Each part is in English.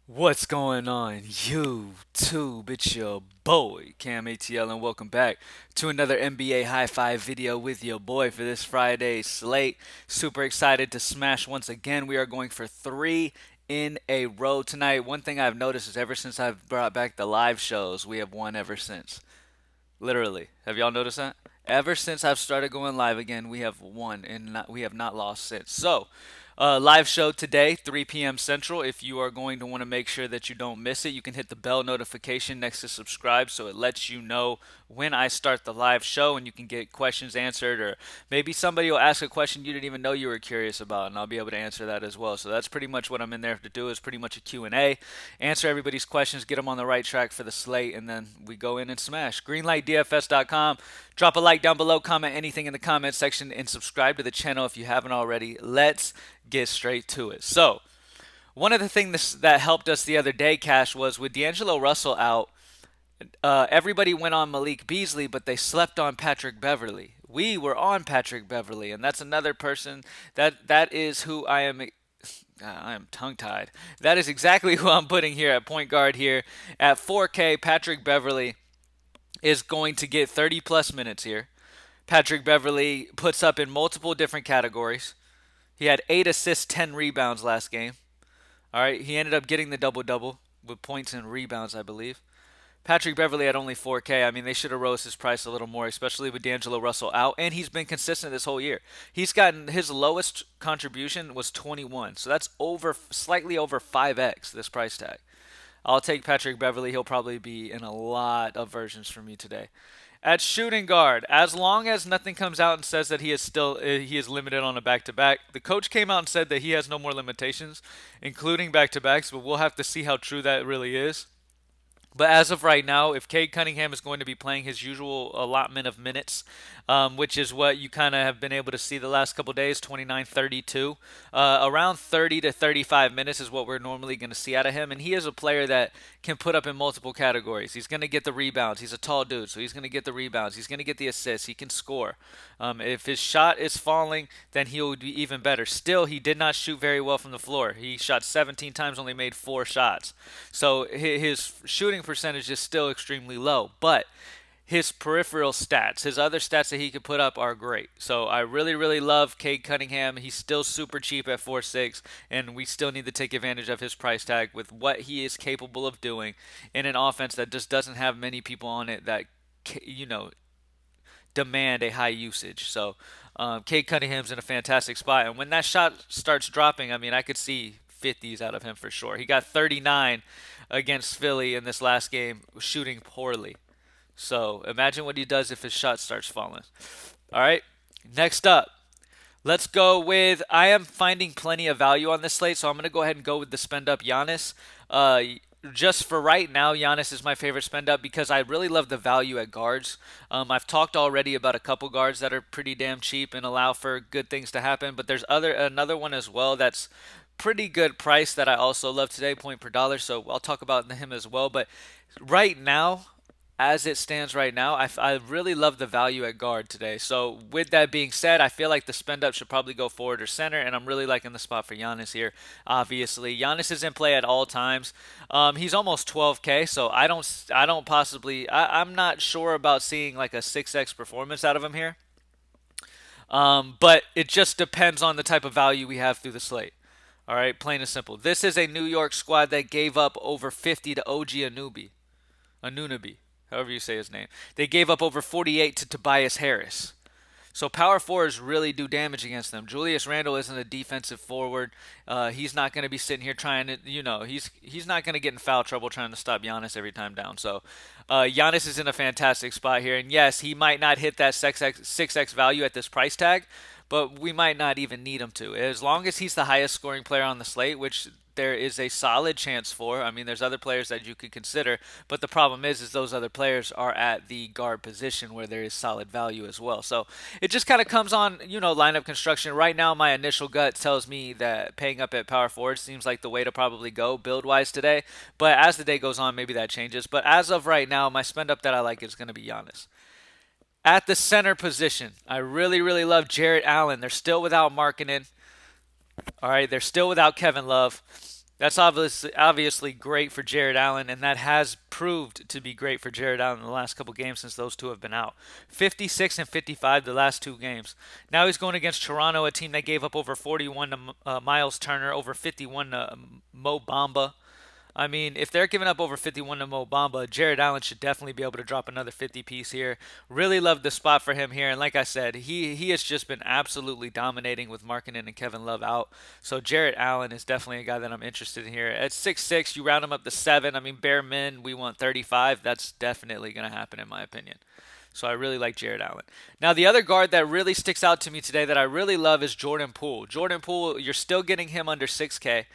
What's going on, YouTube? It's your boy, CamATL, and welcome back to another NBA High Five video with your boy for this Friday slate. Super excited to smash once again. We are going for three in a row tonight. One thing I've noticed is ever since I've brought back the live shows, we have won ever since. Literally. Have y'all noticed that? Ever since I've started going live again, we have won and we have not lost since. So, live show today, 3 p.m. Central. If you are going to want to make sure that you don't miss it, you can hit the bell notification next to subscribe so it lets you know when I start the live show and you can get questions answered, or maybe somebody will ask a question you didn't even know you were curious about, and I'll be able to answer that as well. So that's pretty much what I'm in there to do, is pretty much a Q&A, answer everybody's questions, get them on the right track for the slate, and then we go in and smash. Greenlightdfs.com. Drop a like down below, comment anything in the comment section, and subscribe to the channel if you haven't already. Let's get straight to it. So, one of the things that helped us the other day, Cash, was with D'Angelo Russell out, everybody went on Malik Beasley, but they slept on Patrick Beverley. We were on Patrick Beverley, and that's another person that is who I am. I am tongue tied. That is exactly who I'm putting here at point guard here at 4K. Patrick Beverley is going to get 30 plus minutes here. Patrick Beverley puts up in multiple different categories. He had 8 assists, 10 rebounds last game. All right, he ended up getting the double double with points and rebounds, I believe. Patrick Beverley at only 4K. I mean, they should have rose his price a little more, especially with D'Angelo Russell out, and he's been consistent this whole year. He's gotten his lowest contribution was 21, so that's slightly over 5x this price tag. I'll take Patrick Beverley. He'll probably be in a lot of versions for me today. At shooting guard, as long as nothing comes out and says that he is limited on a back to back, the coach came out and said that he has no more limitations, including back to backs. But we'll have to see how true that really is. But as of right now, if Cade Cunningham is going to be playing his usual allotment of minutes, which is what you kind of have been able to see the last couple days, 29, 32, around 30 to 35 minutes is what we're normally going to see out of him. And he is a player that can put up in multiple categories. He's going to get the rebounds. He's a tall dude, so he's going to get the rebounds. He's going to get the assists. He can score. If his shot is falling, then he'll be even better. Still, he did not shoot very well from the floor. He shot 17 times, only made 4 shots. So his shooting percentage is still extremely low, but his peripheral stats, his other stats that he could put up are great. So I really, really love Cade Cunningham. He's still super cheap at 4.6, and we still need to take advantage of his price tag with what he is capable of doing in an offense that just doesn't have many people on it that, you know, demand a high usage. So Cade Cunningham's in a fantastic spot, and when that shot starts dropping, I mean, I could see 50s out of him for sure. He got 39 against Philly in this last game, shooting poorly. So imagine what he does if his shot starts falling. All right, next up, let's go with. I am finding plenty of value on this slate, so I'm going to go ahead and go with the spend up Giannis. Just for right now, Giannis is my favorite spend up because I really love the value at guards. I've talked already about a couple guards that are pretty damn cheap and allow for good things to happen, but there's another one as well that's pretty good price that I also love today, point per dollar. So I'll talk about him as well. But right now, as it stands right now, I really love the value at guard today. So with that being said, I feel like the spend up should probably go forward or center, and I'm really liking the spot for Giannis here. Obviously, Giannis is in play at all times. He's almost 12K, so I'm not sure about seeing like a 6x performance out of him here. But it just depends on the type of value we have through the slate. All right, plain and simple. This is a New York squad that gave up over 50 to OG Anunoby, however you say his name. They gave up over 48 to Tobias Harris. So power forwards really do damage against them. Julius Randle isn't a defensive forward. He's not going to be sitting here trying to, he's not going to get in foul trouble trying to stop Giannis every time down. So Giannis is in a fantastic spot here. And yes, he might not hit that 6x value at this price tag, but we might not even need him to. As long as he's the highest scoring player on the slate, which there is a solid chance for. I mean, there's other players that you could consider, but the problem is those other players are at the guard position where there is solid value as well. So it just kind of comes on, lineup construction. Right now, my initial gut tells me that paying up at power forward seems like the way to probably go build wise today. But as the day goes on, maybe that changes. But as of right now, my spend up that I like is going to be Giannis. At the center position, I really, really love Jarrett Allen. They're still without Markkinen. All right, they're still without Kevin Love. That's obviously great for Jared Allen, and that has proved to be great for Jared Allen in the last couple games since those two have been out. 56 and 55 the last two games. Now he's going against Toronto, a team that gave up over 41 to Miles Turner, over 51 to Mo Bamba. I mean, if they're giving up over 51 to Mo Bamba, Jared Allen should definitely be able to drop another 50 piece here. Really love the spot for him here. And like I said, he has just been absolutely dominating with Markkanen and Kevin Love out. So Jared Allen is definitely a guy that I'm interested in here. At 6'6", you round him up to 7. I mean, bare min, we want 35. That's definitely going to happen in my opinion. So I really like Jared Allen. Now, the other guard that really sticks out to me today that I really love is Jordan Poole. Jordan Poole, you're still getting him under 6K.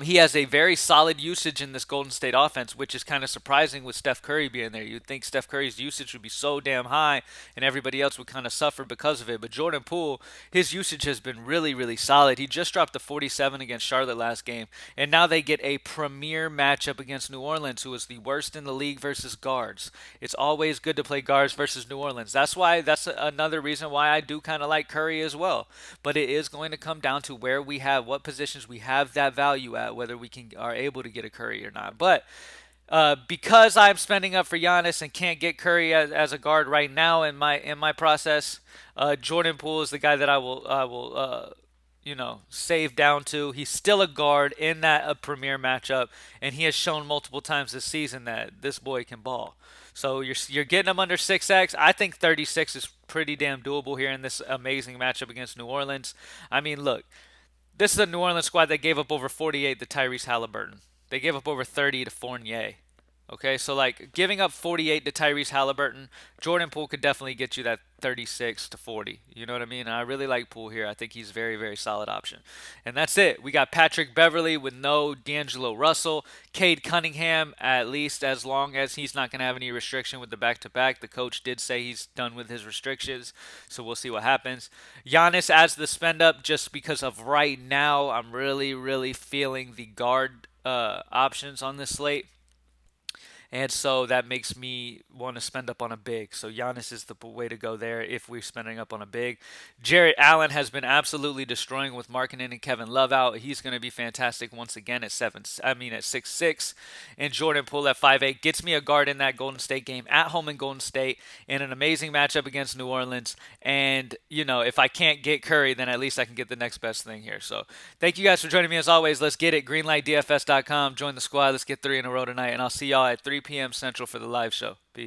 He has a very solid usage in this Golden State offense, which is kind of surprising with Steph Curry being there. You'd think Steph Curry's usage would be so damn high and everybody else would kind of suffer because of it. But Jordan Poole, his usage has been really, really solid. He just dropped the 47 against Charlotte last game, and now they get a premier matchup against New Orleans, who is the worst in the league versus guards. It's always good to play guards versus New Orleans. That's another reason why I do kind of like Curry as well. But it is going to come down to where we have, what positions we have that value at, whether we can are able to get a Curry or not. But because I'm spending up for Giannis and can't get Curry as a guard right now in my process, Jordan Poole is the guy that I will save down to. He's still a guard in that premier matchup, and he has shown multiple times this season that this boy can ball. So you're getting him under 6x. I think 36 is pretty damn doable here in this amazing matchup against New Orleans. I mean, look, this is a New Orleans squad that gave up over 48 to Tyrese Halliburton. They gave up over 30 to Fournier. Okay, so like giving up 48 to Tyrese Halliburton, Jordan Poole could definitely get you that 36 to 40. You know what I mean? And I really like Poole here. I think he's a very, very solid option. And that's it. We got Patrick Beverley with no D'Angelo Russell. Cade Cunningham, at least as long as he's not going to have any restriction with the back-to-back. The coach did say he's done with his restrictions, so we'll see what happens. Giannis as the spend-up just because of right now. I'm really, really feeling the guard options on this slate. And so that makes me want to spend up on a big. So Giannis is the way to go there if we're spending up on a big. Jarrett Allen has been absolutely destroying with Markkanen and Kevin Love out. He's going to be fantastic once again at 6'6", and Jordan Poole at 5'8" gets me a guard in that Golden State game at home in Golden State in an amazing matchup against New Orleans. And if I can't get Curry, then at least I can get the next best thing here. So thank you guys for joining me as always. Let's get it. Greenlightdfs.com. Join the squad. Let's get 3 in a row tonight, and I'll see y'all at 3 p.m. Central for the live show. Peace.